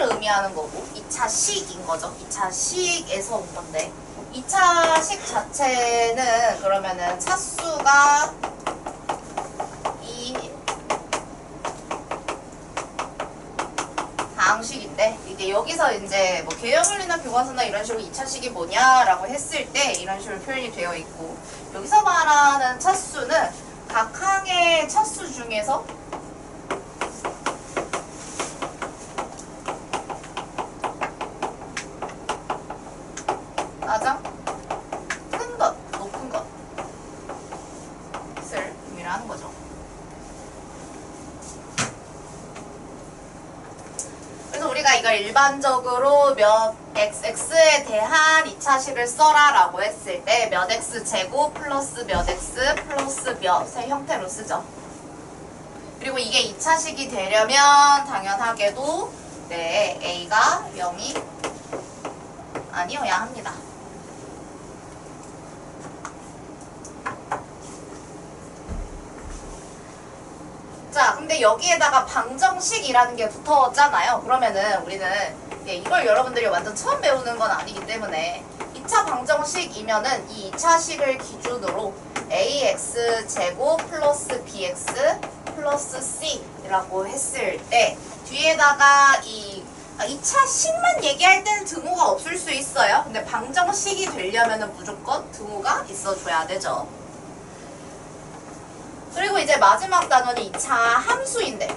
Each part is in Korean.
의미하는 거고 2차식인 거죠. 2차식에서 온 건데 2차식 자체는 그러면은 차수가 이 다항식인데 이제 여기서 이제 뭐 계열물리나 교과서나 이런 식으로 2차식이 뭐냐라고 했을 때 이런 식으로 표현이 되어 있고 여기서 말하는 차수는 각 항의 차수 중에서 가장 큰 것, 높은 것을 의미하는 거죠. 그래서 우리가 이걸 일반적으로 몇 x에 대한 2차식을 써라 라고 했을 때 몇 x제곱 플러스 몇 x 플러스 몇의 형태로 쓰죠. 그리고 이게 2차식이 되려면 당연하게도 네, a가 0이 아니어야 합니다. 자, 근데 여기에다가 방정식이라는 게 붙었잖아요. 그러면은 우리는 이걸 여러분들이 완전 처음 배우는 건 아니기 때문에 2차 방정식이면은 이 2차식을 기준으로 ax제곱 플러스 bx 플러스 c라고 했을 때 뒤에다가 이 2차식만 얘기할 때는 등호가 없을 수 있어요. 근데 방정식이 되려면은 무조건 등호가 있어줘야 되죠. 그리고 이제 마지막 단원이 2차 함수인데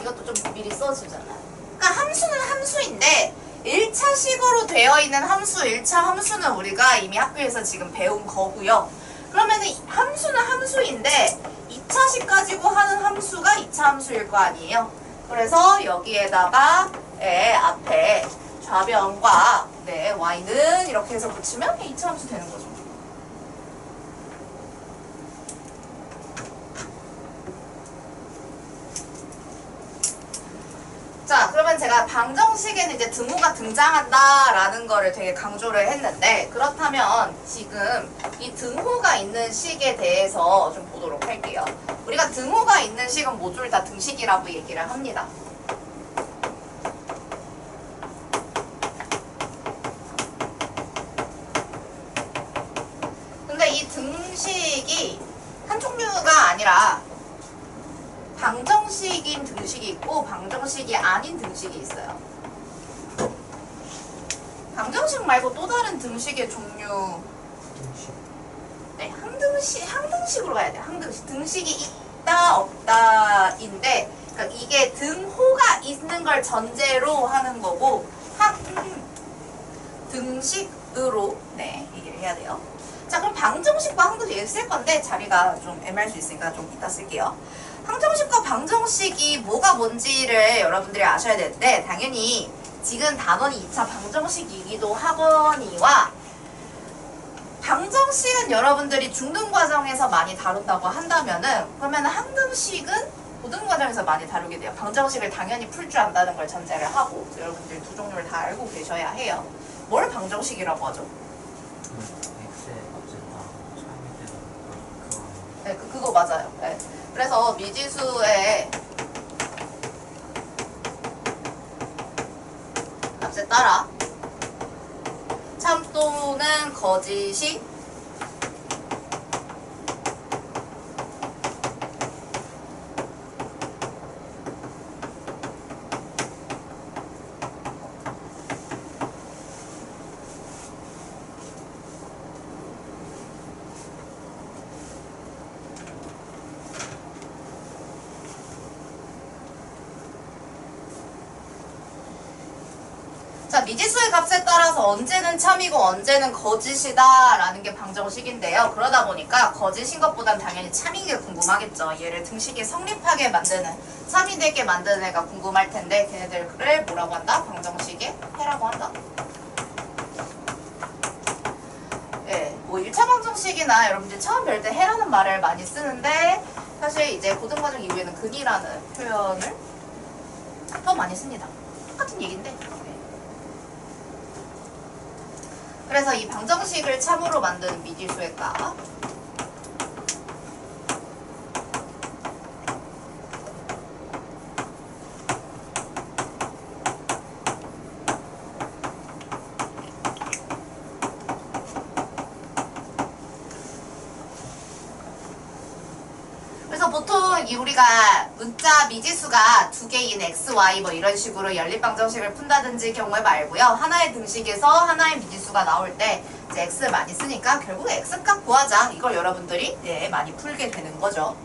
이것도 좀 미리 써주잖아요. 그러니까 함수는 함수인데 1차식으로 되어 있는 함수, 1차 함수는 우리가 이미 학교에서 지금 배운 거고요. 그러면은 함수는 함수인데 2차식 가지고 하는 함수가 2차 함수일 거 아니에요. 그래서 여기에다가 앞에 좌변과 y는 이렇게 해서 붙이면 2차 함수 되는 거죠. 자, 그러면 제가 방정식에는 이제 등호가 등장한다라는 거를 되게 강조를 했는데 그렇다면 지금 이 등호가 있는 식에 대해서 좀 보도록 할게요. 우리가 등호가 있는 식은 모듈 다 등식이라고 얘기를 합니다. 근데 이 등식이 한 종류가 아니라 방정식인 등식이 있고 방정식이 아닌 등식이 있어요. 방정식 말고 또 다른 등식의 종류. 네, 항등식으로 가야 돼요. 항등식. 등식이 있다 없다인데 그러니까 이게 등호가 있는 걸 전제로 하는 거고 등식으로 얘기를 해야 돼요. 자, 그럼 방정식과 항등식 쓸 건데 자리가 좀 애매할 수 있으니까 좀 이따 쓸게요. 항정식과 방정식이 뭐가 뭔지를 여러분들이 아셔야 되는데 당연히 지금 단원이 2차 방정식이기도 하거니와 방정식은 여러분들이 중등과정에서 많이 다룬다고 한다면은 그러면 항등식은 고등과정에서 많이 다루게 돼요. 방정식을 당연히 풀 줄 안다는 걸 전제를 하고 여러분들이 두 종류를 다 알고 계셔야 해요. 뭘 방정식이라고 하죠? 네, 그거 맞아요. 네. 그래서 미지수의 값에 따라 참 또는 거짓이 미지수의 값에 따라서 언제는 참이고 언제는 거짓이다 라는 게 방정식인데요. 그러다 보니까 거짓인 것보단 당연히 참인 게 궁금하겠죠. 얘를 등식이 성립하게 만드는, 참이 되게 만드는 애가 궁금할 텐데 걔네들을 뭐라고 한다? 방정식의 해라고 한다. 네, 뭐 1차 방정식이나 여러분들 처음 배울 때 해라는 말을 많이 쓰는데 사실 이제 고등과정 이후에는 근이라는 표현을 더 많이 씁니다. 똑같은 얘기인데. 그래서 이 방정식을 참으로 만드는 미지수의 값 여기 우리가 문자 미지수가 두 개인 x, y 뭐 이런 식으로 연립방정식을 푼다든지 경우에 말고요. 하나의 등식에서 하나의 미지수가 나올 때 이제 x를 많이 쓰니까 결국 x값 구하자. 이걸 여러분들이 많이 풀게 되는 거죠.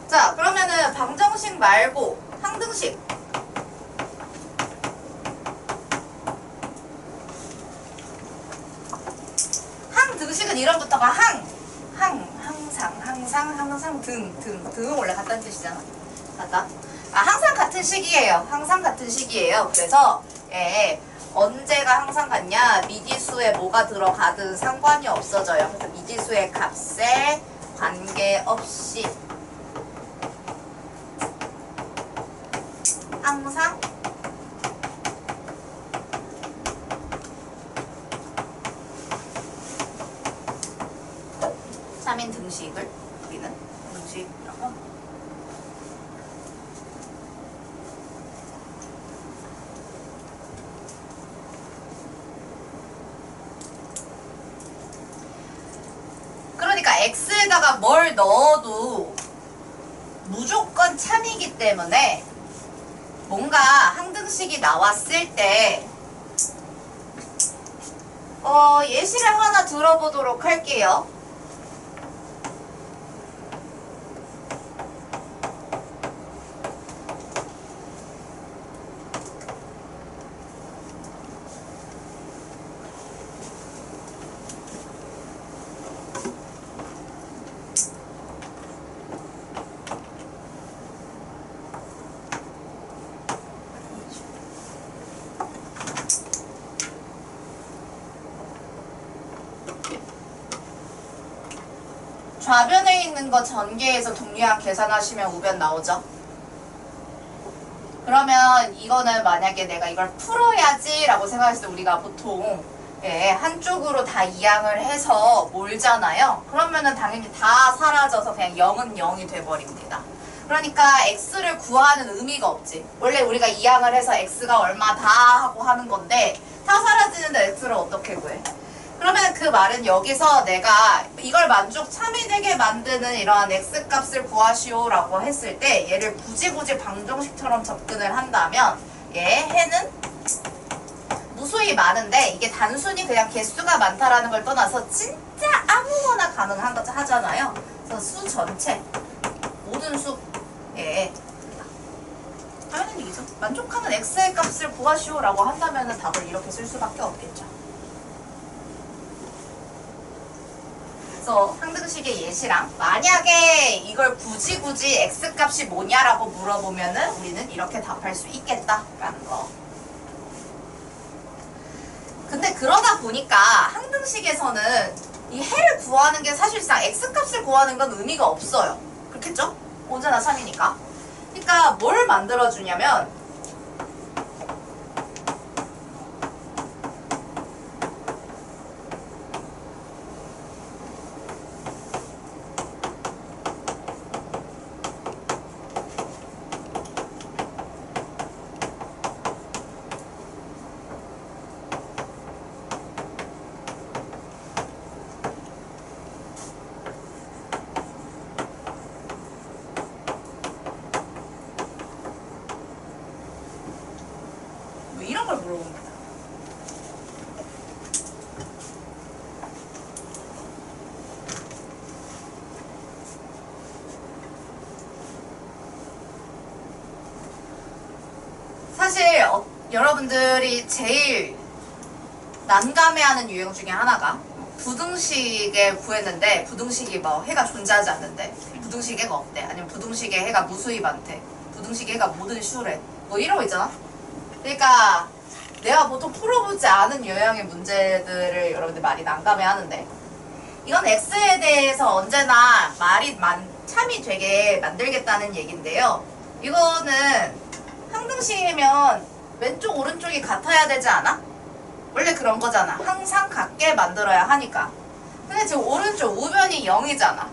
자, 그러면은 방정식 말고 항등식. 항등식은 이름부터가 항상 등은 원래 같다는 뜻이잖아. 맞다? 항상 같은 식이에요. 항상 같은 식이에요. 그래서 언제가 항상 같냐? 미지수에 뭐가 들어가든 상관이 없어져요. 그래서 미지수의 값에 관계없이 항상 삼인 등식을 우리는 등식이라고. 그러니까 x에다가 뭘 넣어도 무조건 참이기 때문에 뭔가 항등식이 나왔을 때 예시를 하나 들어보도록 할게요. 좌변에 있는 거 전개해서 동류항 계산하시면 우변 나오죠. 그러면 이거는 만약에 내가 이걸 풀어야지 라고 생각했을 때 우리가 보통 한쪽으로 다 이항을 해서 몰잖아요. 그러면은 당연히 다 사라져서 그냥 0은 0이 돼버립니다. 그러니까 x를 구하는 의미가 없지. 원래 우리가 이항을 해서 x가 얼마 다 하고 하는 건데 다 사라지는데 x를 어떻게 구해? 그러면 그 말은 여기서 내가 이걸 참이되게 만드는 이러한 x값을 구하시오 라고 했을 때 얘를 굳이 방정식처럼 접근을 한다면 해는 무수히 많은데 이게 단순히 그냥 개수가 많다라는 걸 떠나서 진짜 아무거나 가능하잖아요. 그래서 수 전체 모든 수 당연히 이기죠. 만족하는 x의 값을 구하시오 라고 한다면 답을 이렇게 쓸 수밖에 없겠죠. 그래서 항등식의 예시랑 만약에 이걸 굳이 x값이 뭐냐라고 물어보면은 우리는 이렇게 답할 수 있겠다라는 거. 근데 그러다 보니까 항등식에서는 이 해를 구하는 게 사실상 x값을 구하는 건 의미가 없어요. 그렇겠죠? 언제나 3이니까. 그러니까 뭘 만들어주냐면 이런 걸 물어봅니다. 사실 여러분들이 제일 난감해하는 유형 중에 하나가 부등식에 구했는데 부등식이 뭐 해가 존재하지 않는데 부등식 해가 없대. 아니면 부등식에 해가 무수히 많대. 부등식 해가 모든 슈래. 뭐 이런 거 있잖아. 그러니까 내가 보통 풀어보지 않은 유형의 문제들을 여러분들 많이 난감해 하는데 이건 x에 대해서 언제나 참이 되게 만들겠다는 얘긴데요. 이거는 항등식이면 왼쪽 오른쪽이 같아야 되지 않아? 원래 그런 거잖아. 항상 같게 만들어야 하니까. 근데 지금 오른쪽 우변이 0이잖아.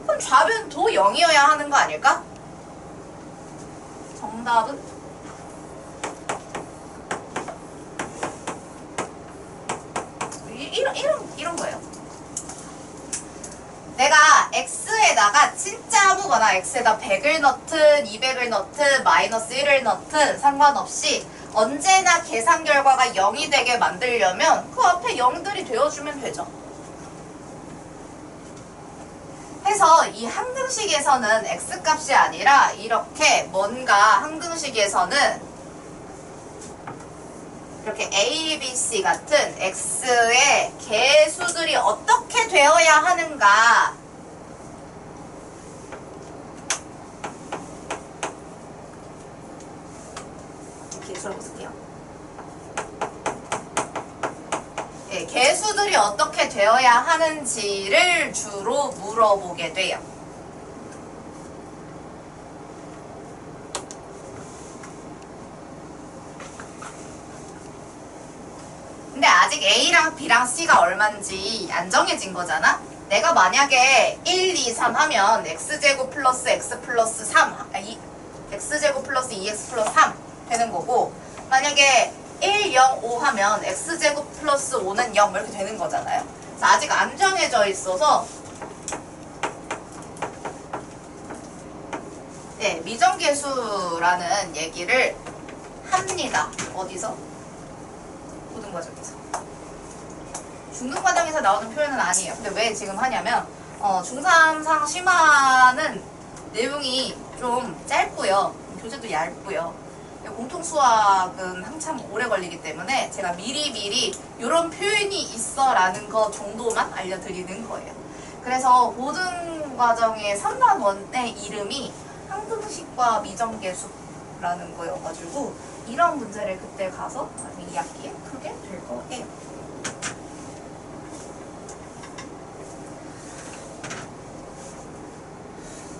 그럼 좌변도 0이어야 하는 거 아닐까? 정답은 이런 거예요. 내가 x에다가 진짜 아무거나 x에다 100을 넣든 200을 넣든 마이너스 1을 넣든 상관없이 언제나 계산 결과가 0이 되게 만들려면 그 앞에 0들이 되어주면 되죠. 해서 이 항등식에서는 x값이 아니라 이렇게 뭔가 항등식에서는 이렇게 a, b, c 같은 x의 개수들이 어떻게 되어야 하는가 개수라고 쓸게요. 예, 개수들이 어떻게 되어야 하는지를 주로 물어보게 돼요. 근데 아직 A랑 B랑 C가 얼만지 안 정해진 거잖아? 내가 만약에 1, 2, 3 하면 x제곱 플러스 x 플러스 3 x제곱 플러스 2x 플러스 3 되는 거고 만약에 1, 0, 5 하면 x제곱 플러스 5는 0 이렇게 되는 거잖아요. 그래서 아직 안 정해져 있어서 네, 미정계수라는 얘기를 합니다. 어디서? 고등과정에서. 중등과정에서 나오는 표현은 아니에요. 근데 왜 지금 하냐면 중3상 심화는 내용이 좀 짧고요. 교재도 얇고요. 공통수학은 한참 오래 걸리기 때문에 제가 미리 이런 표현이 있어 라는 거 정도만 알려드리는 거예요. 그래서 고등과정의 3단원의 이름이 항등식과 미정계수라는 거여가지고 이런 문제를 그때 가서 2학기에 크게 될 거예요.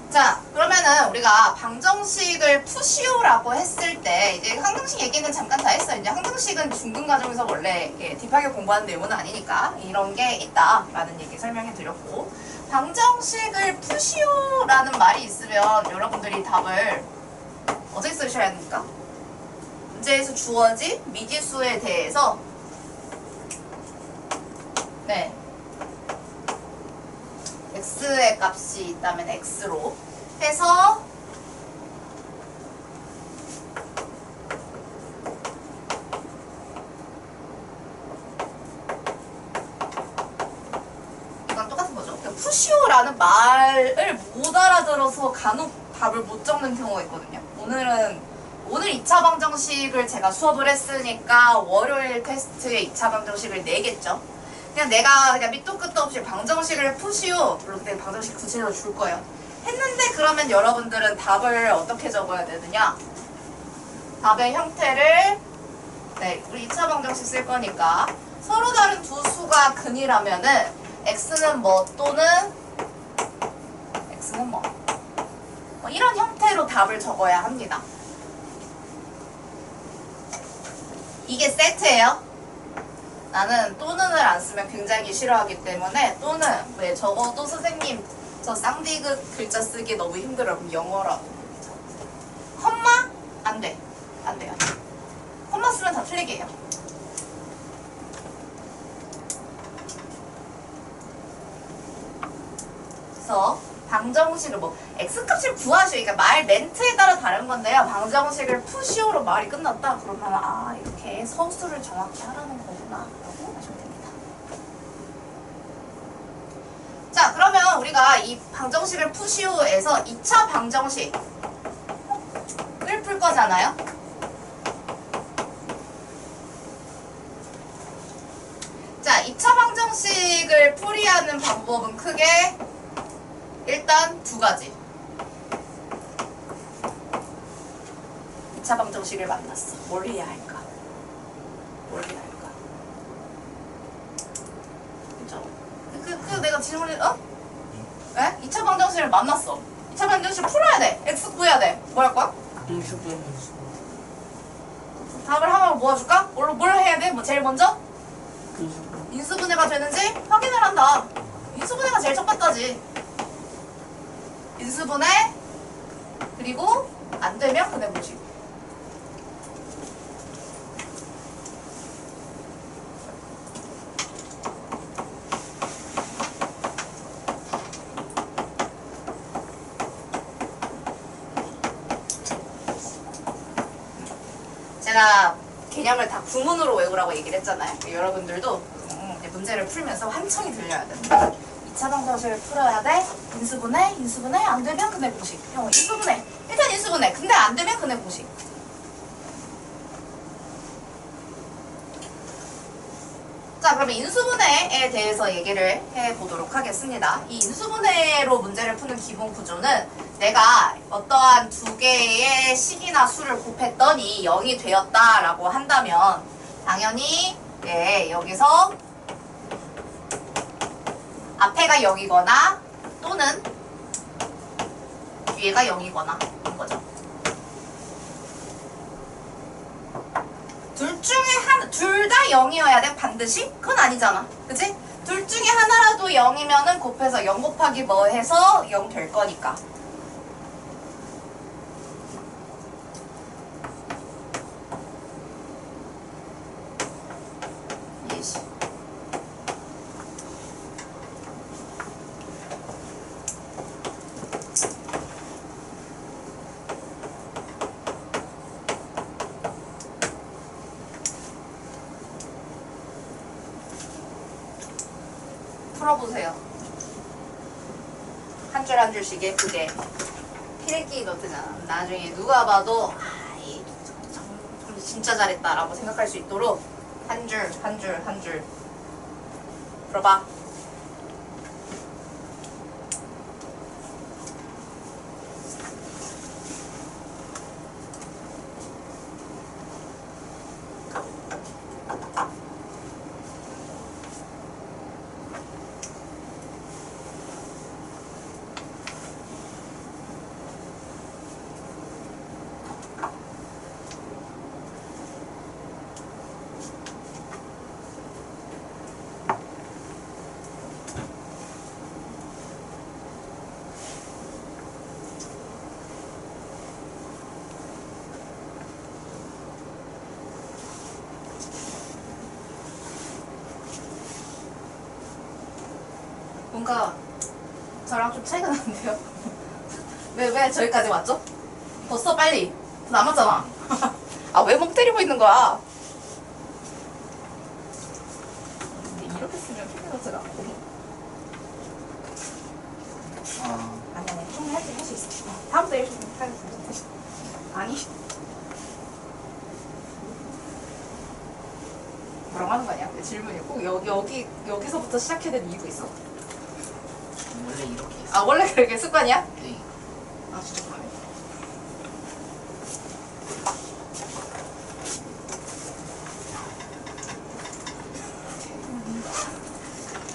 자, 그러면은 우리가 방정식을 푸시오라고 했을 때 이제 항등식 얘기는 잠깐 다 했어요. 이제 항등식은 중등과정에서 원래 딥하게 공부하는 내용은 아니니까 이런 게 있다라는 얘기 설명해 드렸고 방정식을 푸시오라는 말이 있으면 여러분들이 답을 어떻게 쓰셔야 합니까? 문제에서 주어진 미지수에 대해서 네 x의 값이 있다면 x로 해서 이건 똑같은 거죠. 푸시오라는 말을 못 알아들어서 간혹 답을 못 적는 경우가 있거든요. 오늘 2차 방정식을 제가 수업을 했으니까 월요일 테스트에 2차 방정식을 내겠죠. 그냥 내가 그냥 밑도 끝도 없이 방정식을 푸시오 그런데 방정식 구체적으로 줄 거예요. 했는데 그러면 여러분들은 답을 어떻게 적어야 되느냐? 답의 형태를 네, 우리 2차 방정식 쓸 거니까 서로 다른 두 수가 근이라면은 x는 뭐 또는 x는 뭐 이런 형태로 답을 적어야 합니다. 이게 세트예요. 나는 또는을 안 쓰면 굉장히 싫어하기 때문에 또는 왜 적어도 선생님 저 쌍디귿 글자 쓰기 너무 힘들어요. 그럼 영어라고. 컴마? 안 돼. 안 돼요. 컴마 쓰면 다 틀리게 해요. 그래서 방정식을 뭐 x값을 구하시오. 그러니까 말 멘트에 따라 다른 건데요. 방정식을 푸시오로 말이 끝났다. 그러면 아 이렇게 서술을 정확히 하라는 거구나 라고 하시면 됩니다. 자 그러면 우리가 이 방정식을 푸시오에서 2차 방정식을 풀 거잖아요. 자 2차 방정식을 풀이하는 방법은 크게 일단 두 가지. 2차 방정식을 만났어. 뭘 해야 할까? 뭘 해야 할까? 그죠? 내가 질문을, 왜? 2차 방정식을 만났어. 2차 방정식을 풀어야 돼. x 구해야 돼. 뭐 할 거야? 답을 하나로 모아줄까? 뭘 해야 돼? 뭐 제일 먼저? 인수분해가 되는지 확인을 한다. 인수분해가 제일 첫 번째지. 인수분해 그리고 안 되면 근데 뭐지? 제가 개념을 다 구문으로 외우라고 얘기를 했잖아요. 여러분들도 이제 문제를 풀면서 환청이 들려야 돼. 2차 방정식을 풀어야 돼. 인수분해, 안 되면 근해 공식. 형, 인수분해. 일단 인수분해. 근데 안 되면 근해 공식. 자, 그러면 인수분해에 대해서 얘기를 해보도록 하겠습니다. 이 인수분해로 문제를 푸는 기본 구조는 내가 어떠한 두 개의 식이나 수를 곱했더니 0이 되었다라고 한다면 당연히 여기서 앞에가 0이거나 또는 뒤에가 0이거나 한 거죠. 둘 다 0이어야 돼? 반드시? 그건 아니잖아. 그치? 둘 중에 하나라도 0이면은 곱해서 0 곱하기 뭐 해서 0 될 거니까. 예시. 풀어보세요. 한 줄 한 줄씩 예쁘게 필기 노트잖아. 나중에 누가 봐도 진짜 잘했다라고 생각할 수 있도록 한 줄 한 줄 한 줄 풀어봐. 뭔가 저랑 좀 차이가 나는데요? 왜 저기까지 왔죠? 더 써 빨리. 더 남았잖아. 아, 왜 멍 때리고 있는 거야? 근데 이렇게 쓰면 필기노트가 아니 충분히 할 수 있어. 다음부터 열심히 하겠습니다. 아니 뭐라고 하는 거 아니야? 내 질문이 꼭 여기서부터 시작해야 되는 이유가 있어? 원래 이렇게 했어. 아, 원래 그렇게 습관이야? 네. 아, 진짜 그러네.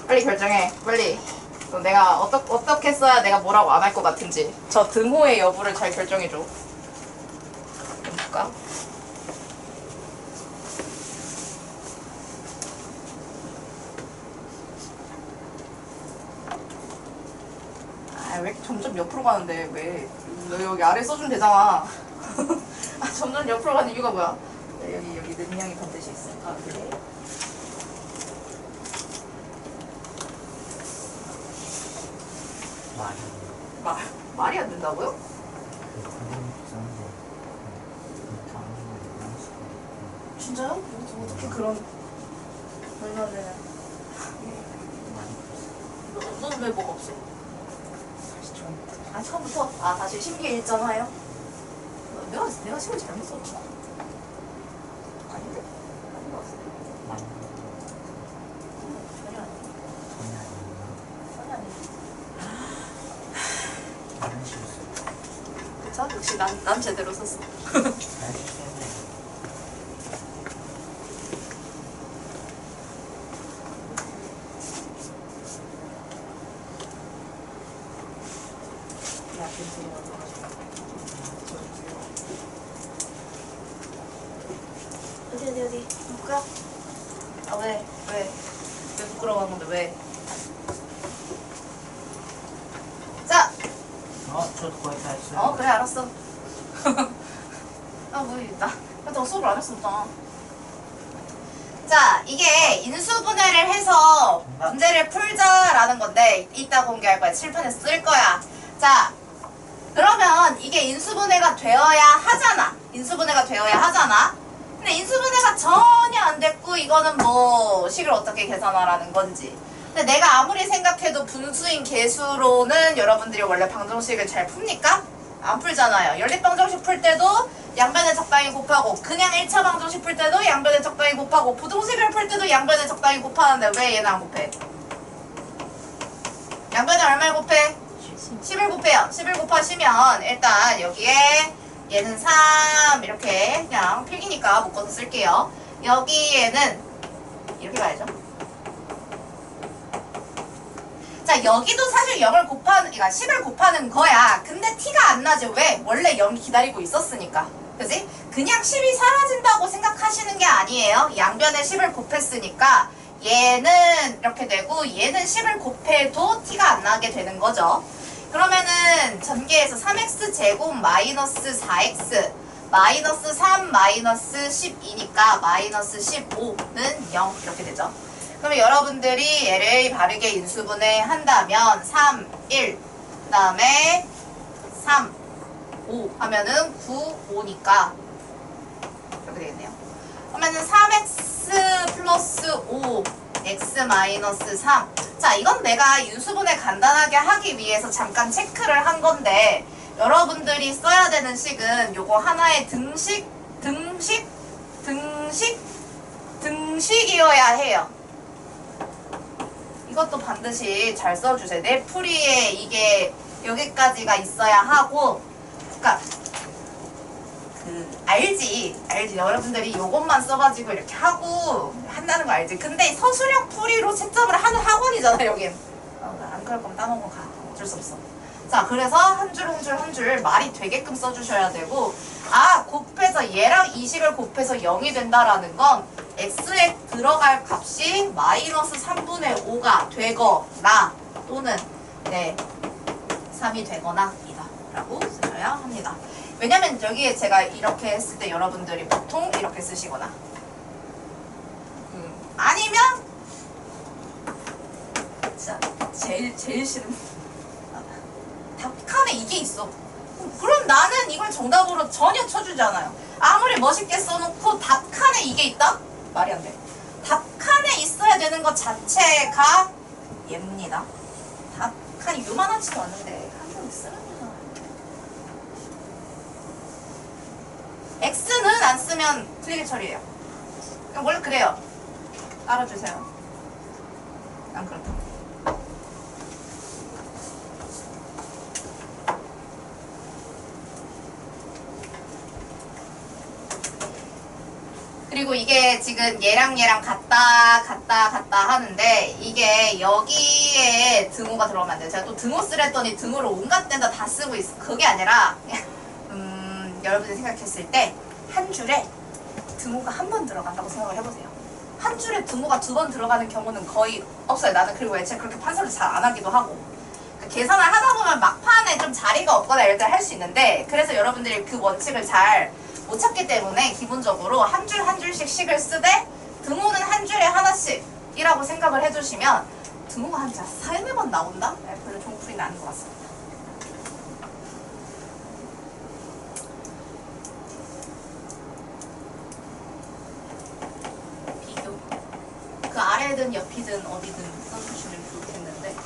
빨리 결정해. 빨리. 그럼 내가 어떻게 써야 내가 뭐라고 안 할 것 같은지. 저 등호의 여부를 잘 결정해줘. 볼까? 아, 왜 이렇게 점점 옆으로 가는데, 왜? 너 여기 아래 써주면 되잖아. 아, 점점 옆으로 가는 이유가 뭐야? 여기 능량이 반드시 있어. 아, 그래? 말이 안 된다고요? 진짜요? 어떻게 그런 말도 안 되는. 너는 왜 뭐가 없어? 아, 처음부터? 아, 다시 심기일전화요? 내가 시간 잘못 썼나? 아닌데? 아닌 것 같은데? 전혀 아니야. 전혀 아니야. 그쵸? 역시 난 제대로 썼어. 어디 볼까? 아, 왜 부끄러워하는 건데 왜? 자! 저도 거의 다 했어요. 그래, 알았어. 아, 나 수업을 안 했었다. 자, 이게 인수분해를 해서 문제를 풀자라는 건데 이따 공개할 거야. 칠판에 쓸 거야. 자, 그러면 이게 인수분해가 되어야 하잖아. 근데 인수분해가 전혀 안 됐고 이거는 뭐 식을 어떻게 계산하라는 건지. 근데 내가 아무리 생각해도 분수인 개수로는 여러분들이 원래 방정식을 잘 풉니까? 안 풀잖아요. 연립방정식 풀 때도 양변에 적당히 곱하고, 그냥 1차 방정식 풀 때도 양변에 적당히 곱하고, 부동식을 풀 때도 양변에 적당히 곱하는데 왜 얘는 안 곱해? 양변에 얼마를 곱해? 10을 곱해요. 10을 곱하시면 일단 여기에 얘는 3 이렇게 그냥 필기니까 묶어서 쓸게요. 여기에는 이렇게 가야죠. 자, 여기도 사실 0을 곱하는, 그러니까 10을 곱하는 거야. 근데 티가 안 나죠. 왜? 원래 0이 기다리고 있었으니까. 그지? 그냥 10이 사라진다고 생각하시는 게 아니에요. 양변에 10을 곱했으니까 얘는 이렇게 되고 얘는 10을 곱해도 티가 안 나게 되는 거죠. 그러면은 전개에서 3x 제곱 마이너스 4x 마이너스 3 마이너스 12니까 마이너스 15는 0 이렇게 되죠. 그러면 여러분들이 얘를 바르게 인수분해 한다면 3, 1, 그 다음에 3, 5 하면은 9, 5니까 이렇게 되겠네요. 그러면은 3x 플러스 5 x 마이너스 3. 자, 이건 내가 인수분해 간단하게 하기 위해서 잠깐 체크를 한 건데 여러분들이 써야 되는 식은 요거 하나의 등식이어야 해요. 이것도 반드시 잘 써주세요. 내 풀이에 이게 여기까지가 있어야 하고, 그러니까 알지 여러분들이 요것만 써가지고 이렇게 하고 한다는 거 알지. 근데 서술형 풀이로 채점을 하는 학원이잖아 여긴. 안 그럴 거면 따먹어 가. 어쩔 수 없어. 자, 그래서 한 줄 한 줄 말이 되게끔 써주셔야 되고, 아, 곱해서 얘랑 이 식을 곱해서 0이 된다라는 건 x에 들어갈 값이 마이너스 3분의 5가 되거나 또는 3이 되거나 이다 라고 쓰셔야 합니다. 왜냐면 여기에 제가 이렇게 했을 때 여러분들이 보통 이렇게 쓰시거나 아니면 진짜 제일 싫은 답칸에 이게 있어. 그럼 나는 이걸 정답으로 전혀 쳐주지 않아요. 아무리 멋있게 써놓고 답칸에 이게 있다? 말이 안 돼. 답칸에 있어야 되는 것 자체가 얘입니다. 답칸이 요만하지도 않은데 한번 쓰라잖아. X는 안 쓰면 틀리게 처리해요. 원래 그래요. 따라주세요. 안 그렇다. 그리고 이게 지금 얘랑 같다 하는데 이게 여기에 등호가 들어가면 안 돼요. 제가 또 등호 쓰랬더니 등호를 온갖 데다 다 쓰고 있어. 그게 아니라 여러분이 생각했을 때 한 줄에 등호가 한 번 들어간다고 생각을 해보세요. 한 줄에 등호가 2번 들어가는 경우는 거의 없어요. 나는 그리고 애초에 그렇게 판서를 잘 안 하기도 하고. 그러니까 계산을 하다 보면 막판에 좀 자리가 없거나 이럴 때 할 수 있는데, 그래서 여러분들이 그 원칙을 잘 못 찾기 때문에 기본적으로 한 줄 한 줄씩 식을 쓰되 등호는 한 줄에 하나씩이라고 생각을 해주시면 등호가 한 3-4번 나온다? 네, 별로 좋은 풀이 나는 것 같습니다. 비교. 그 아래든 옆이든 어디든 써주시면 좋겠는데.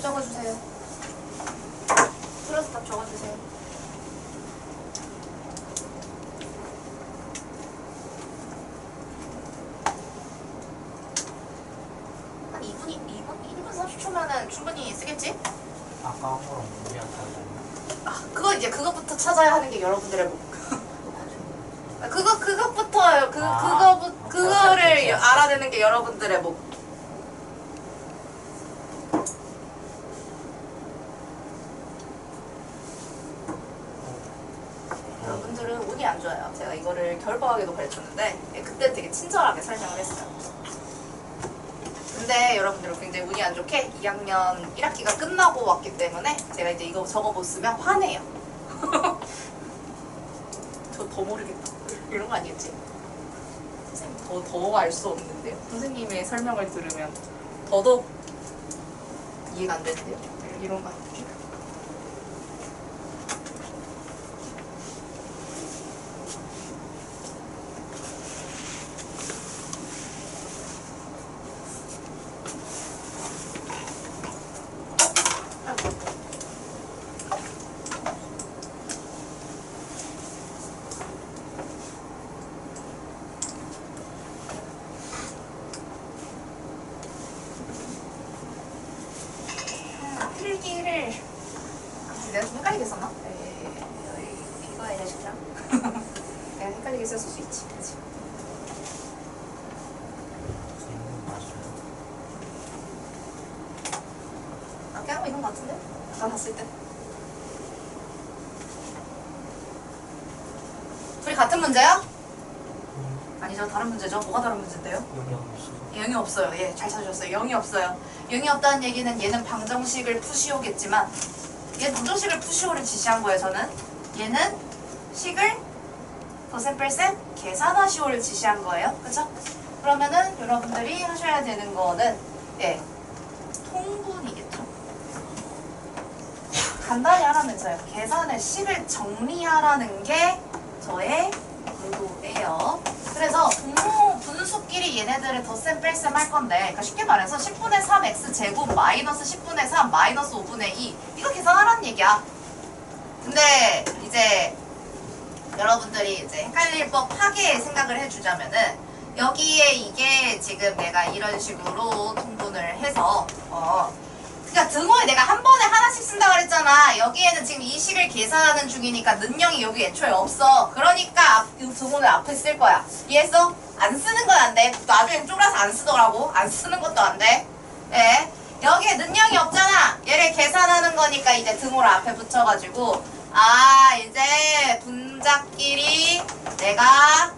적어주세요. 풀어서 답 적어주세요. 한 1분 30초면은 충분히 쓰겠지? 아까 한 거랑 뭐야 다르나? 그거부터 찾아야 하는 게 여러분들의 그것부터요. 그거를 알아내는 게 여러분들의 목. 여러분들은 운이 안 좋아요. 제가 이거를 겨울방학에도 가르쳤는데 그때 되게 친절하게 설명을 했어요. 근데 여러분들은 굉장히 운이 안 좋게 2학년 1학기가 끝나고 왔기 때문에 제가 이제 이거 적어 못 쓰면 화내요. 저 더 모르겠다. 이런 거 아니겠지? 더 알 수 없는데요. 선생님의 설명을 들으면 더더욱 이해가 안 되는데요. 이런 거 할게요. 필기를 내가 좀 헷갈리게 썼나? 이거 아니야 진짜? 내가 헷갈리게 썼을 수 있지. 그치? 선생님 맞아요. 아까 한거 있는 거 같은데? 아까 봤을 때. 둘이 같은 문제야? 아니죠, 다른 문제죠. 뭐가 다른 문제인데요? 여기 없어서. 0이 없어요. 예, 잘 찾으셨어요. 0이 없어요. 0이 없다는 얘기는 얘는 방정식을 푸시오겠지만 얘는 방정식을 푸시오를 지시한 거예요. 저는 얘는 식을 더셈 뺄셈 계산하시오를 지시한 거예요. 그쵸? 그러면은 여러분들이 하셔야 되는 거는 예, 통분이겠죠. 간단히 하라면서요. 계산의 식을 정리하라는 게 저의 의도예요. 그래서 분수끼리 얘네들을 덧셈 뺄셈 할 건데, 그러니까 쉽게 말해서 10분의 3x 제곱 마이너스 10분의 3 마이너스 5분의 2 이거 계산하라는 얘기야. 근데 이제 여러분들이 이제 헷갈릴 법하게 생각을 해주자면은 여기에 이게 지금 내가 이런 식으로 통분을 해서 그러니까 등호에 내가 한 번에 하나씩 쓴다 그랬잖아. 여기에는 지금 이 식을 계산하는 중이니까 능령이 여기 애초에 없어. 그러니까 이 등호를 앞에 쓸 거야. 이해했어? 안 쓰는 건 안 돼. 나중에 쫄아서 안 쓰더라고. 안 쓰는 것도 안 돼. 네. 여기에 능령이 없잖아. 얘를 계산하는 거니까 이제 등호를 앞에 붙여가지고 이제 분자끼리 내가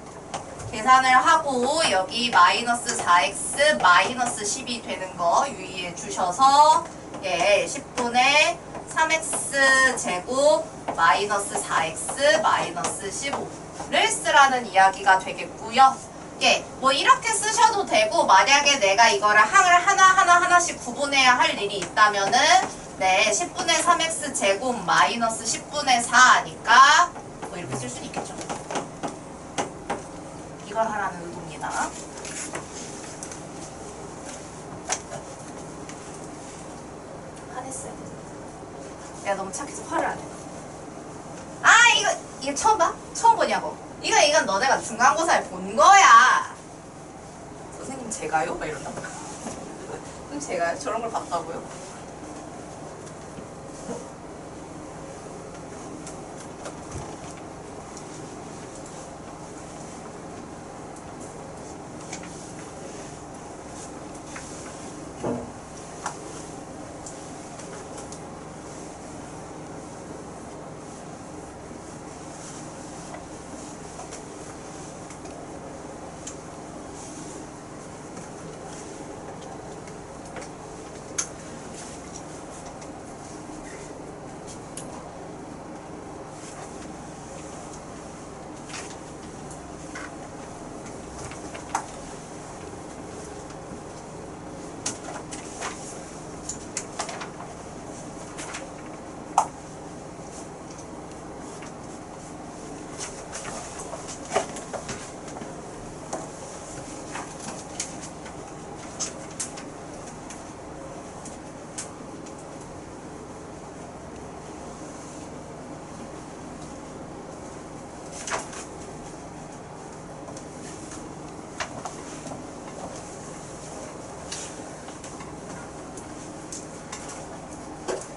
계산을 하고 여기 마이너스 4x 마이너스 10이 되는 거 유의해 주셔서 10분의 3x 제곱 마이너스 4x 마이너스 15를 쓰라는 이야기가 되겠고요. 뭐 이렇게 쓰셔도 되고, 만약에 내가 이거를 항을 하나씩 구분해야 할 일이 있다면은 10분의 3x 제곱 마이너스 10분의 4니까 뭐 이렇게 쓸 수는 있겠죠. 이걸 하라는 의도입니다. 화냈어요. 내가 너무 착해서 화를 안 해. 이거 처음 봐? 처음 보냐고. 이건 너네가 중간고사에 본 거야. 선생님 제가요? 막 이런다. 선생님 제가요? 저런 걸 봤다고요?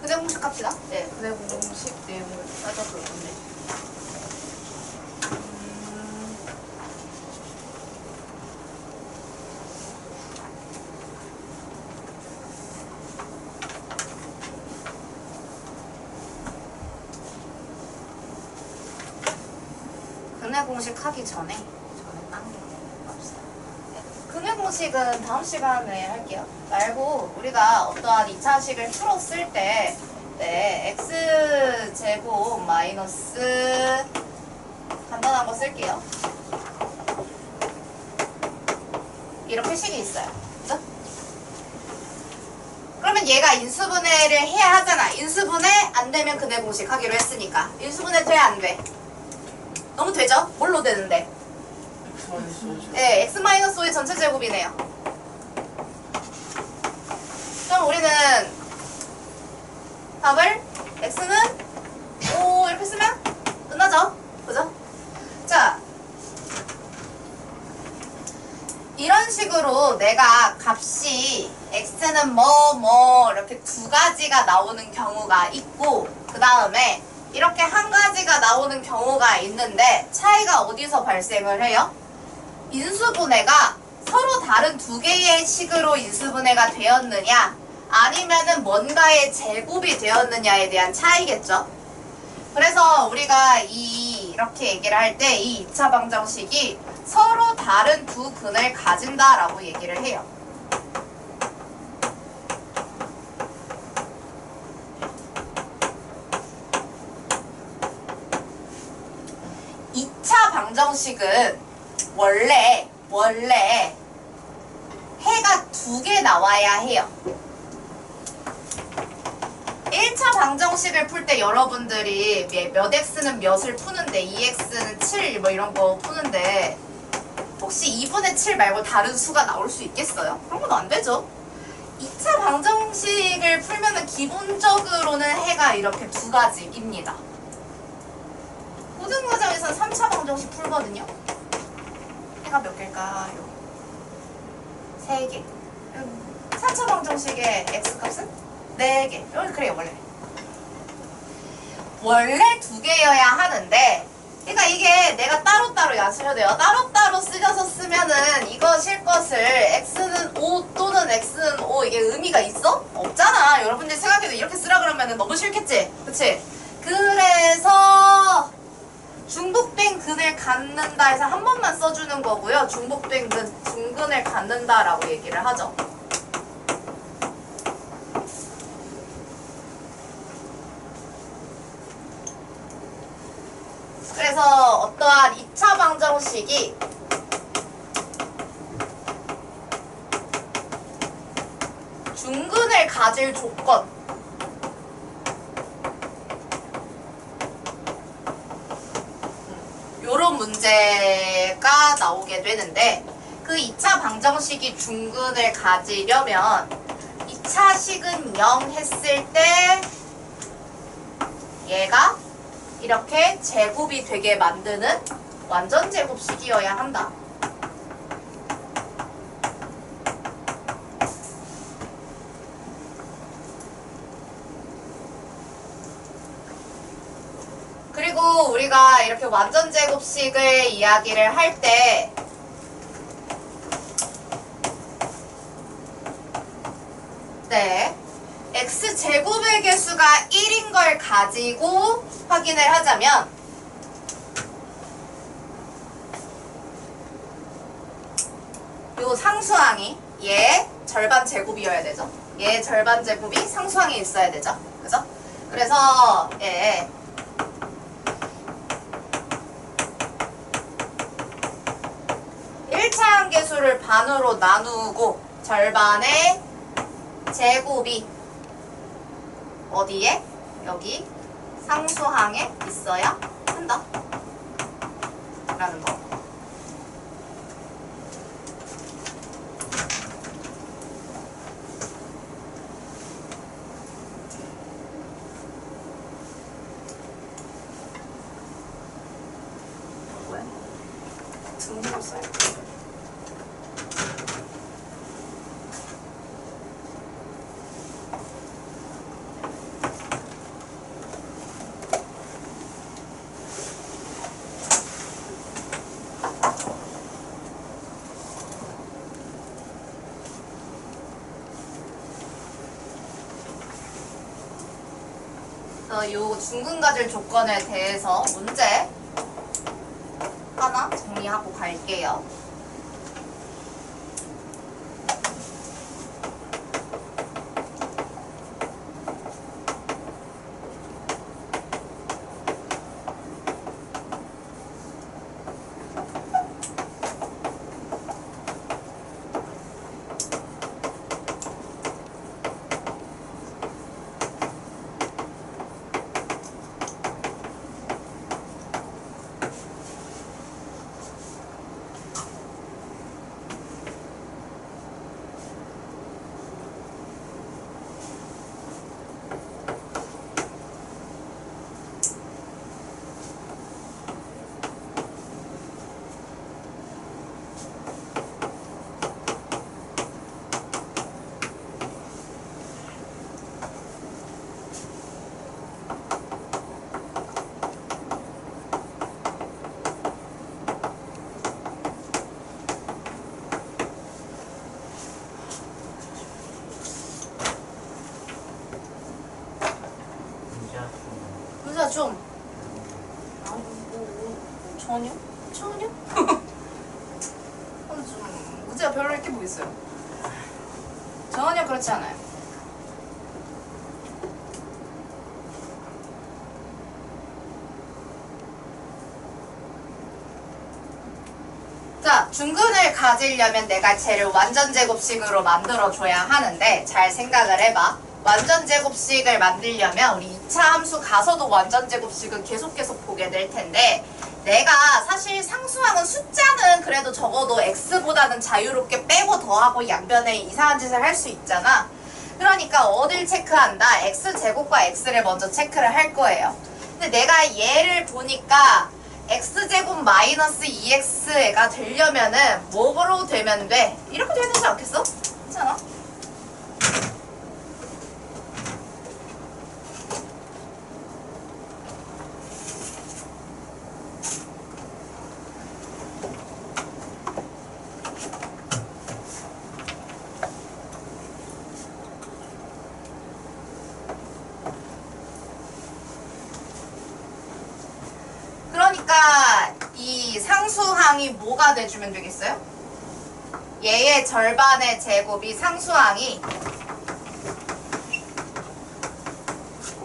근해 공식 합시다. 네, 근해 공식 내용을 따져볼 건데. 근해 공식 하기 전에 딴 거 합시다. 근해 공식은 다음 시간에 할게요. 말고 우리가 어떠한 2차식을 풀었을 때 x제곱 마이너스 간단한 거 쓸게요. 이렇게 식이 있어요. 그죠? 그러면 얘가 인수분해를 해야 하잖아. 인수분해 안 되면 근해 공식 하기로 했으니까. 인수분해 돼, 안 돼? 너무 되죠? 뭘로 되는데? 네, x-5의 전체 제곱이네요. 그럼 우리는 답을 x는 5 이렇게 쓰면 끝나죠? 그죠? 자, 이런 식으로 내가 값이 x는 뭐 이렇게 두 가지가 나오는 경우가 있고, 그 다음에 이렇게 한 가지가 나오는 경우가 있는데 차이가 어디서 발생을 해요? 인수분해가 서로 다른 두 개의 식으로 인수분해가 되었느냐 아니면은 뭔가의 제곱이 되었느냐에 대한 차이겠죠. 그래서 우리가 이렇게 얘기를 할 때 이 2차 방정식이 서로 다른 두 근을 가진다라고 얘기를 해요. 이 차 방정식은 원래 해가 두 개 나와야 해요. 1차 방정식을 풀 때 여러분들이 몇 x는 몇을 푸는데 2x는 7 뭐 이런 거 푸는데 혹시 2분의 7 말고 다른 수가 나올 수 있겠어요? 그런 건 안 되죠. 2차 방정식을 풀면은 기본적으로는 해가 이렇게 두 가지입니다. 고등과정에서는 3차 방정식 풀거든요. 해가 몇 개일까요? 3개. 4차 방정식의 x값은 4개. 그래요, 원래 두 개여야 하는데, 그러니까 이게 내가 따로따로 야수셔야 돼요. 따로따로 쓰셔서 쓰면은 이거 실 것을 x는 5 또는 x는 5 이게 의미가 있어? 없잖아. 여러분들이 생각해도 이렇게 쓰라 그러면은 너무 싫겠지? 그치? 그래서 중복된 근을 갖는다 해서 한 번만 써주는 거고요. 중복된 근, 중근을 갖는다라고 얘기를 하죠. 그래서 어떠한 2차 방정식이 중근을 가질 조건, 요런 문제가 나오게 되는데, 그 2차 방정식이 중근을 가지려면 2차 식은 0 했을 때 얘가 이렇게 제곱이 되게 만드는 완전 제곱식이어야 한다. 그리고 우리가 이렇게 완전 제곱식을 이야기를 할 때 네, x제곱의 개수가 1인 걸 가지고 확인을 하자면 요 상수항이 얘 절반 제곱이어야 되죠. 얘 절반 제곱이 상수항에 있어야 되죠. 그죠? 그래서 얘 1차 항계수를 반으로 나누고 절반의 제곱이 어디에? 여기 상수항에 있어야 한다 라는 거. 뭐야? 등으로 써야 돼. 요 중근 가질 조건에 대해서 문제 하나 정리하고 갈게요. 전혀? 전혀? 좀 문제가 별로 이렇게 보이세요. 전혀 그렇지 않아요. 자, 중근을 가지려면 내가 쟤를 완전 제곱식으로 만들어줘야 하는데 잘 생각을 해봐. 완전 제곱식을 만들려면 우리 2차 함수 가서도 완전 제곱식은 계속 보게 될 텐데 내가 사실 상수항은 숫자는 그래도 적어도 x보다는 자유롭게 빼고 더하고 양변에 이상한 짓을 할 수 있잖아. 그러니까 어딜 체크한다? x제곱과 x를 먼저 체크를 할 거예요. 근데 내가 얘를 보니까 x제곱 마이너스 2x가 되려면은 뭐로 되면 돼? 이렇게 돼야 되지 않겠어? 괜찮아? 그러니까 이 상수항이 뭐가 돼주면 되겠어요? 얘의 절반의 제곱이 상수항이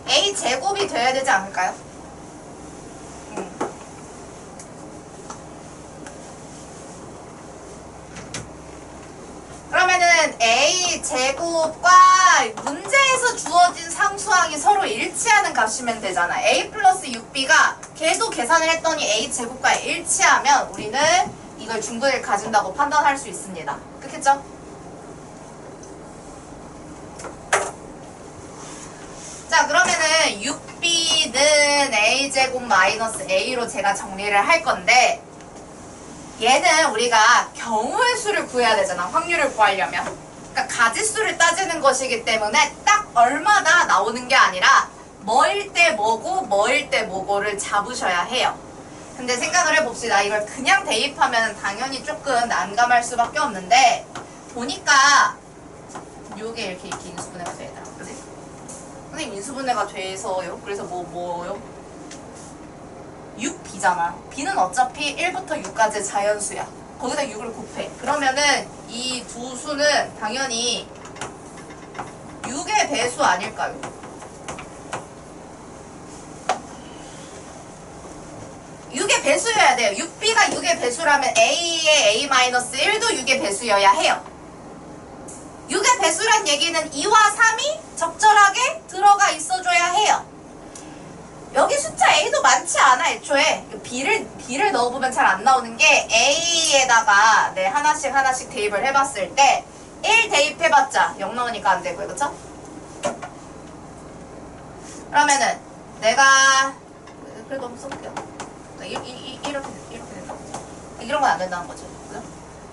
a제곱이 돼야 되지 않을까요? 그러면은 a제곱과 문제에서 주어진 상수항이 서로 일치하는 값이면 되잖아. a 플러스 6b가 걔도 계산을 했더니 a제곱과 일치하면 우리는 이걸 중근을 가진다고 판단할 수 있습니다. 그렇겠죠? 자, 그러면은 6b는 a제곱 마이너스 a로 제가 정리를 할 건데 얘는 우리가 경우의 수를 구해야 되잖아. 확률을 구하려면. 그러니까 가지수를 따지는 것이기 때문에 딱 얼마나 나오는 게 아니라 뭐일 때 뭐고 뭐일 때 뭐고를 잡으셔야 해요. 근데 생각을 해봅시다. 이걸 그냥 대입하면 당연히 조금 난감할 수밖에 없는데 보니까 요게 이렇게 인수분해가 되더라. 그지? 선생님 인수분해가 돼서요. 그래서 뭐요? 6b잖아. b는 어차피 1부터 6까지 자연수야. 거기다 6을 곱해. 그러면은 이 두 수는 당연히 6의 배수 아닐까요? (6의) 배수여야 돼요. 6b가 6의 배수라면 a의 a-1도 6의 배수여야 해요. 6의 배수란 얘기는 2와 3이 적절하게 들어가 있어줘야 해요. 여기 숫자 a도 많지 않아. 애초에 b를 넣어보면 잘 안 나오는 게 a에다가 하나씩 대입을 해봤을 때 1 대입해봤자 0 나오니까 안 되고요. 그쵸? 그러면은 내가 그래도 한번 써볼게요. 이렇게 된다. 이런 건 안 된다는 거죠. 그죠?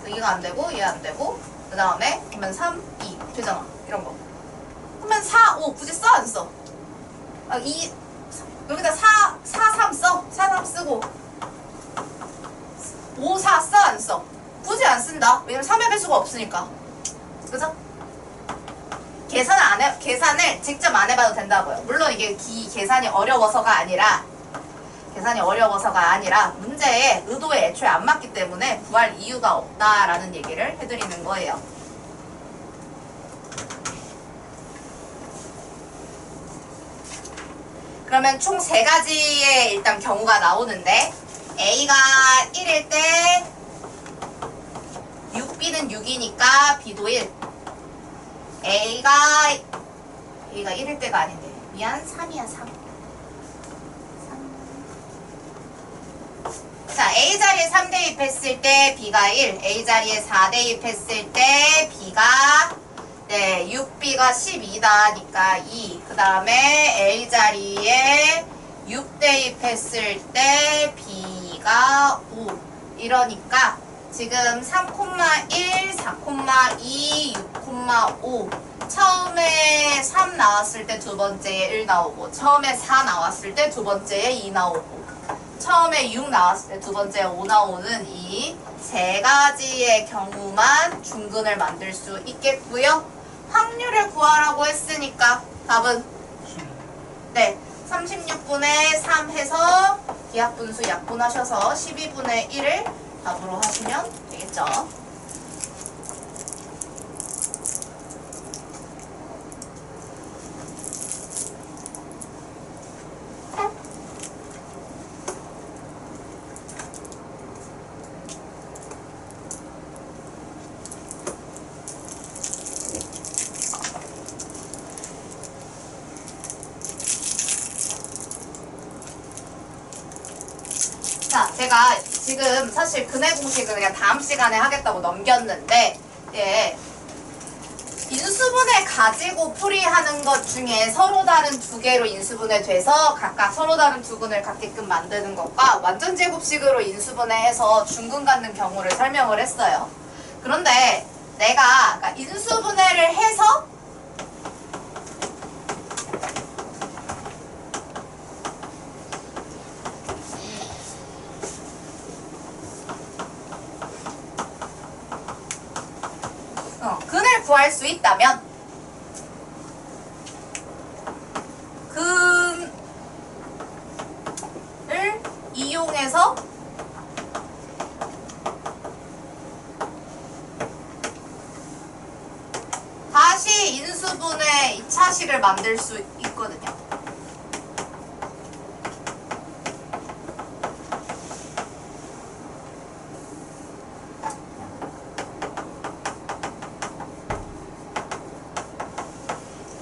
이거 안 되고 얘 안 되고 그 다음에 그러면 3, 2 되잖아. 이런 거. 그러면 4, 5 굳이 써 안 써? 여기다 4, 3 써. 4, 3 쓰고 5, 4 써 안 써? 굳이 안 쓴다. 왜냐면 3의 배수가 없으니까. 그죠? 계산을 직접 안 해봐도 된다고요. 물론 이게 계산이 어려워서가 아니라 문제의 의도에 애초에 안 맞기 때문에 구할 이유가 없다라는 얘기를 해드리는 거예요. 그러면 총 3가지의 일단 경우가 나오는데 A가 1일 때 6B는 6이니까 B도 1. A가 1일 때가 아닌데 미안 3이야 3. 자, A 자리에 3 대입했을 때 B가 1, A 자리에 4 대입했을 때 B가 6B가 12다니까 2. 그 다음에 A 자리에 6 대입했을 때 B가 5. 이러니까 지금 3,1, 4,2, 6,5. 처음에 3 나왔을 때 두 번째에 1 나오고, 처음에 4 나왔을 때 두 번째에 2 나오고, 처음에 6 나왔을 때 두 번째에 5 나오는 이 3가지의 경우만 중근을 만들 수 있겠고요. 확률을 구하라고 했으니까 답은 36분의 3 해서 기하분수 약분하셔서 12분의 1을 답으로 하시면 되겠죠. 자, 제가 지금 사실 근해 공식을 그냥 다음 시간에 하겠다고 넘겼는데, 예, 인수분해 가지고 풀이하는 것 중에 서로 다른 두 개로 인수분해 돼서 각각 서로 다른 두근을 갖게끔 만드는 것과 완전 제곱식으로 인수분해해서 중근 갖는 경우를 설명을 했어요. 그런데 내가 그러니까 인수분해를 해서 근을 구할 수 있다면 근을 이용해서 다시 인수분해 2차식을 만들 수 있거든요.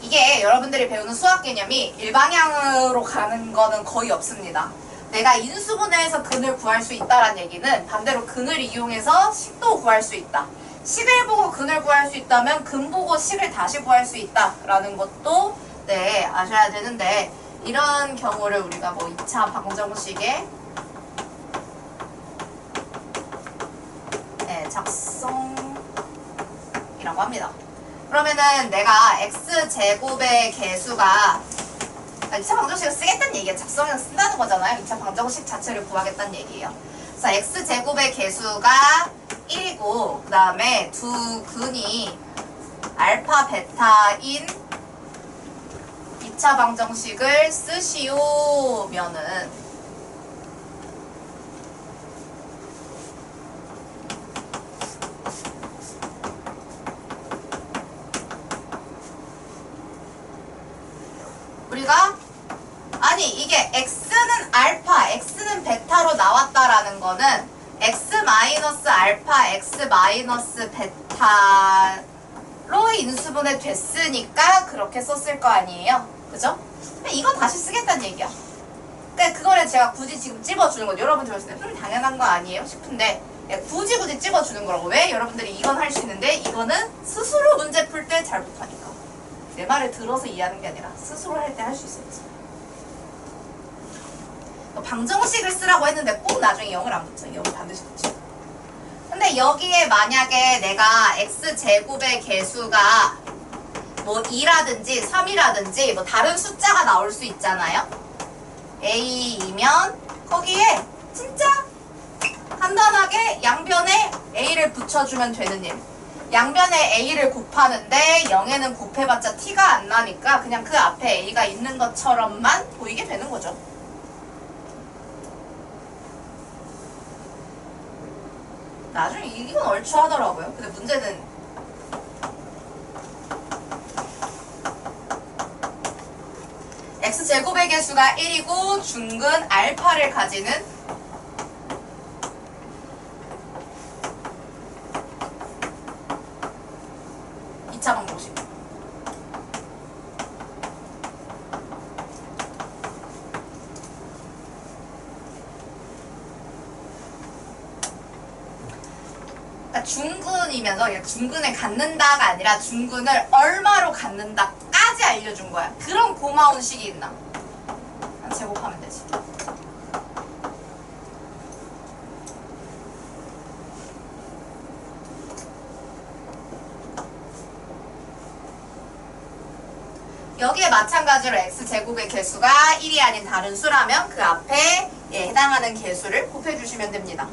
이게 여러분들이 배우는 수학 개념이 일방향으로 가는 거는 거의 없습니다. 내가 인수분해해서 근을 구할 수 있다는 얘기는 반대로 근을 이용해서 식도 구할 수 있다. 식을 보고 근을 구할 수 있다면 근 보고 식을 다시 구할 수 있다라는 것도 네, 아셔야 되는데 이런 경우를 우리가 뭐 2차 방정식의 네, 작성이라고 합니다. 그러면은 내가 x제곱의 개수가 2차 방정식을 쓰겠다는 얘기야. 작성해서 쓴다는 거잖아요. 2차 방정식 자체를 구하겠다는 얘기예요. 그래서 x제곱의 개수가 1이고 그 다음에 두 근이 알파, 베타인 2차 방정식을 쓰시오면은 우리가 아니 이게 x는 알파, x는 베타로 나왔다라는 거는 x 마이너스 알파, x 마이너스 베타로 인수분해 됐으니까 그렇게 썼을 거 아니에요? 그죠? 근데 이거 다시 쓰겠다는 얘기야. 그러니까 그거를 제가 굳이 지금 찝어주는 건 여러분들 봤을 때 당연한 거 아니에요? 싶은데 굳이 찝어주는 거라고. 왜? 여러분들이 이건 할 수 있는데 이거는 스스로 문제 풀 때 잘 못하니까. 내 말을 들어서 이해하는 게 아니라 스스로 할 때 할 수 있어야지. 방정식을 쓰라고 했는데 꼭 나중에 0을 안 붙여. 0을 반드시 붙여. 근데 여기에 만약에 내가 x제곱의 개수가 뭐 2라든지 3이라든지 뭐 다른 숫자가 나올 수 있잖아요. a이면 거기에 진짜 간단하게 양변에 a를 붙여주면 되는 일. 양변에 a를 곱하는데 0에는 곱해봤자 t가 안 나니까 그냥 그 앞에 a가 있는 것처럼만 보이게 되는 거죠. 나중에 이건 얼추 하더라고요. 근데 문제는 x제곱의 개수가 1이고 중근 알파를 가지는 2차 방정식. 그러니까 중근이면서 중근을 갖는다가 아니라 중근을 얼마로 갖는다까지 알려준 거야. 그런 고마운 식이 있나? 제곱하면 되지. 여기에 마찬가지로 x제곱의 개수가 1이 아닌 다른 수라면 그 앞에 해당하는 개수를 곱해주시면 됩니다.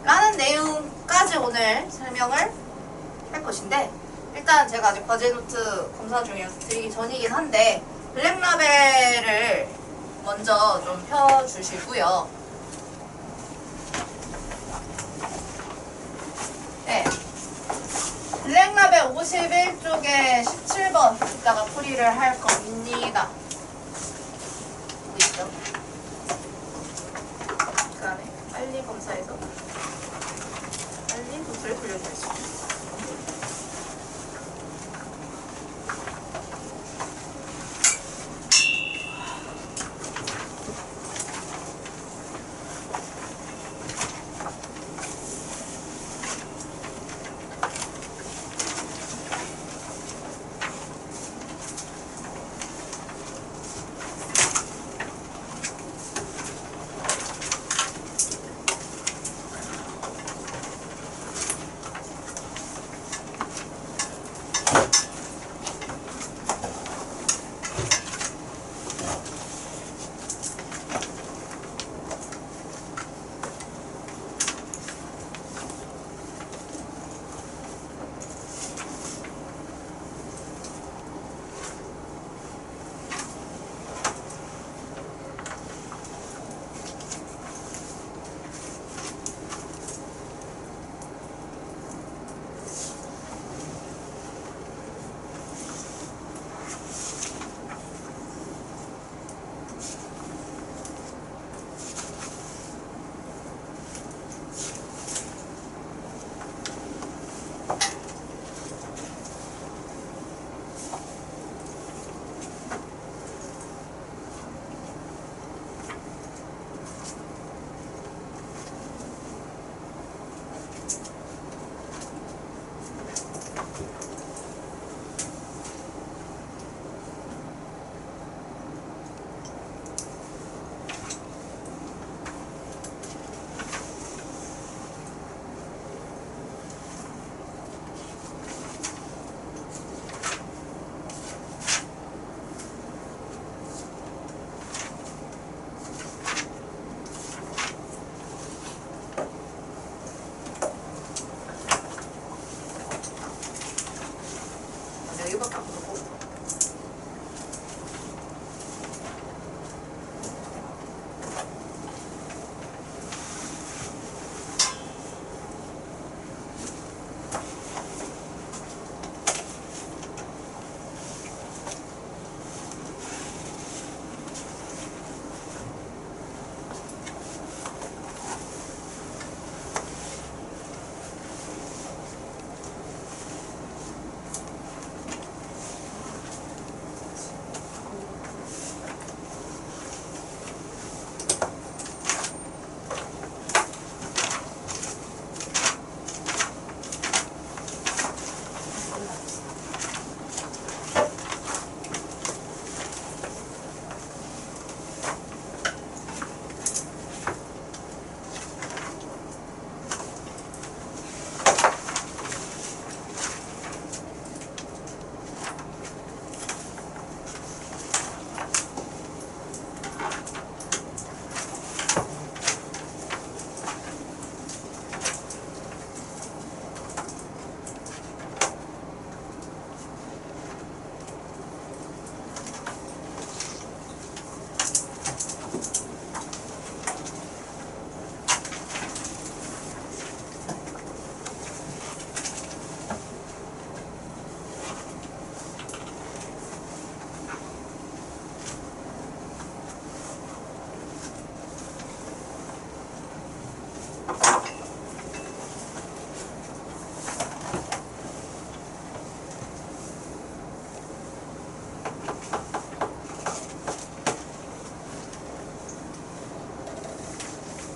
라는 내용까지 오늘 설명을 할 것입니다. 것인데 일단 제가 아직 과제 노트 검사 중이어서 드리기 전이긴 한데 블랙라벨을 먼저 좀 펴주시고요. 네. 블랙라벨 51쪽에 17번 이따가 풀이를 할 겁니다. 보이시죠? 그 다음에 빨리 검사해서 빨리 노트를 돌려줄 수 있습니다. 여기밖에 안 보고.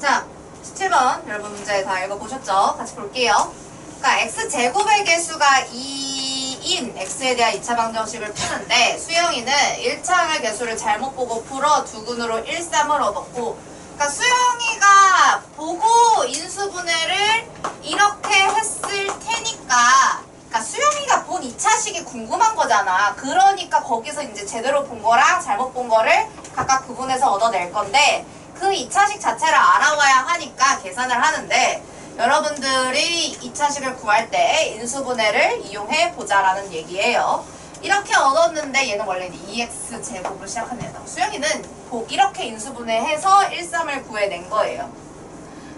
자, 17번 여러분 문제 다 읽어보셨죠? 같이 볼게요. 그러니까 x제곱의 개수가 2인 x에 대한 2차 방정식을 푸는데 수영이는 1차항의 개수를 잘못 보고 풀어 두근으로 1, 3을 얻었고, 그러니까 수영이가 보고 인수분해를 이렇게 했을 테니까, 그러니까 수영이가 본 2차식이 궁금한 거잖아. 그러니까 거기서 이제 제대로 본 거랑 잘못 본 거를 각각 구분해서 얻어낼 건데, 그 2차식 자체를 알아와야 하니까 계산을 하는데, 여러분들이 2차식을 구할 때 인수분해를 이용해 보자라는 얘기예요. 이렇게 얻었는데 얘는 원래 2x 제곱으로 시작하는 애다. 수영이는 이렇게 인수분해해서 1, 3을 구해낸 거예요.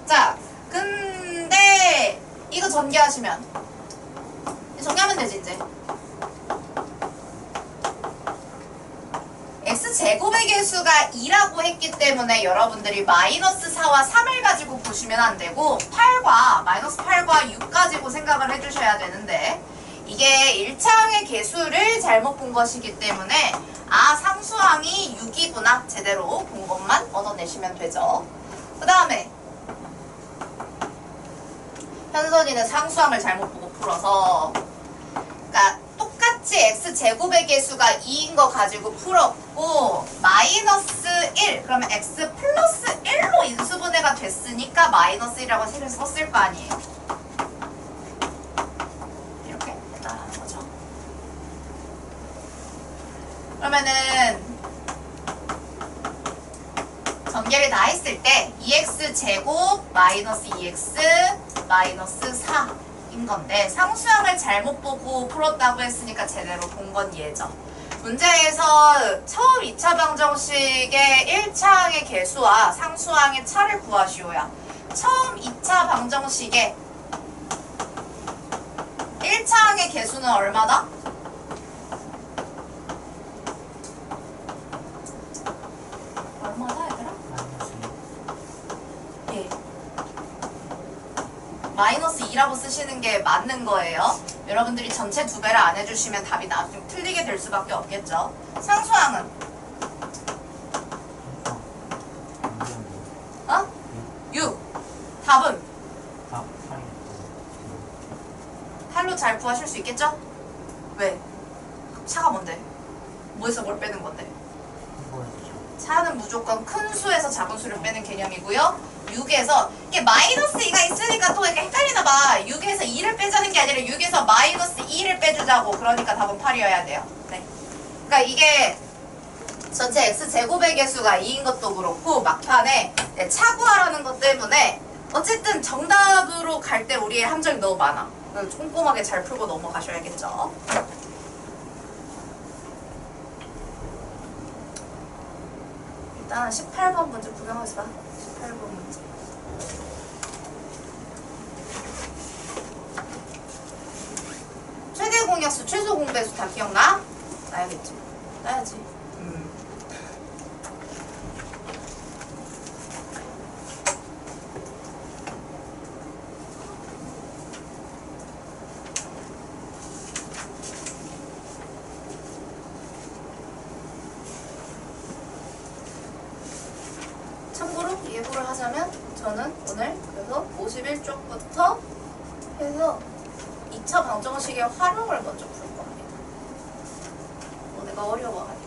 자, 근데 이거 전개하시면 정리하면 되지 이제. x제곱의 개수가 2라고 했기 때문에 여러분들이 마이너스 4와 3을 가지고 보시면 안 되고 마이너스 8과 6 가지고 생각을 해주셔야 되는데 이게 1차항의 개수를 잘못 본 것이기 때문에 상수항이 6이구나 제대로 본 것만 얻어내시면 되죠. 그 다음에 현선이는 상수항을 잘못 보고 풀어서 그러니까 똑같이 x제곱의 개수가 2인 거 가지고 풀었고 마이너스 1 그러면 x 플러스 1로 인수분해가 됐으니까 마이너스 1이라고 색을 썼을 거 아니에요. 이렇게 했다는 거죠. 그러면은 전개를 다 했을 때 2x제곱 마이너스 2x 마이너스 4인 건데 상수항을 잘못 보고 풀었다고 했으니까 제대로 본 건 얘죠. 문제에서 처음 2차 방정식의 1차항의 개수와 상수항의 차를 구하시오야. 처음 2차 방정식의 1차항의 개수는 얼마다? 얼마다 얘들아? 예. 마이너스 2라고 쓰시는 게 맞는 거예요. 여러분들이 전체 2배를 안 해주시면 답이 나중에 틀리게 될 수밖에 없겠죠. 상수항은? 6. 답은? 8로 잘 구하실 수 있겠죠? 왜? 차가 뭔데? 뭐에서 뭘 빼는 건데? 차는 무조건 큰 수에서 작은 수를 빼는 개념이고요. 6에서 이게 마이너스 2가 있으니까 또 이렇게 헷갈리나 봐. 6에서 2를 빼자는 게 아니라 6에서 마이너스 2를 빼주자고. 그러니까 답은 8이어야 돼요. 네. 그러니까 이게 전체 x제곱의 개수가 2인 것도 그렇고 막판에 차 구하라는 것 때문에 어쨌든 정답으로 갈 때 우리의 함정이 너무 많아. 꼼꼼하게 잘 풀고 넘어가셔야겠죠. 일단 18번 문제 구경해서 봐. 18번 문제. 최대 공약수, 최소 공배수 다 기억나? 나야겠지. 나야지. 참고로 예고를 하자면 저는 오늘 그래서 51쪽부터 해서 2차 방정식의 활용을 먼저 풀 겁니다. 내가 어려워하니까.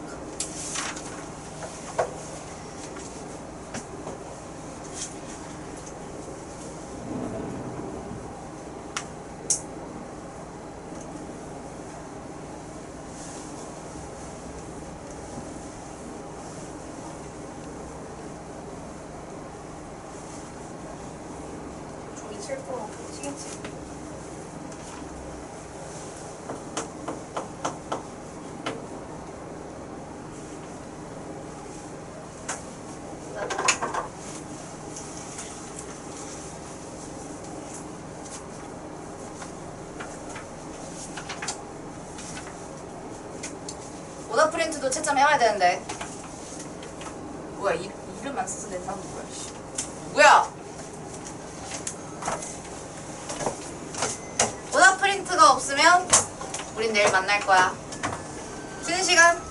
종이 7% 치겠지. 오더 프린트도 채점해와야 되는데. 뭐야, 이름만 써서 내 사람 누구야, 씨. 뭐야! 오더 프린트가 없으면 우린 내일 만날 거야. 쉬는 시간.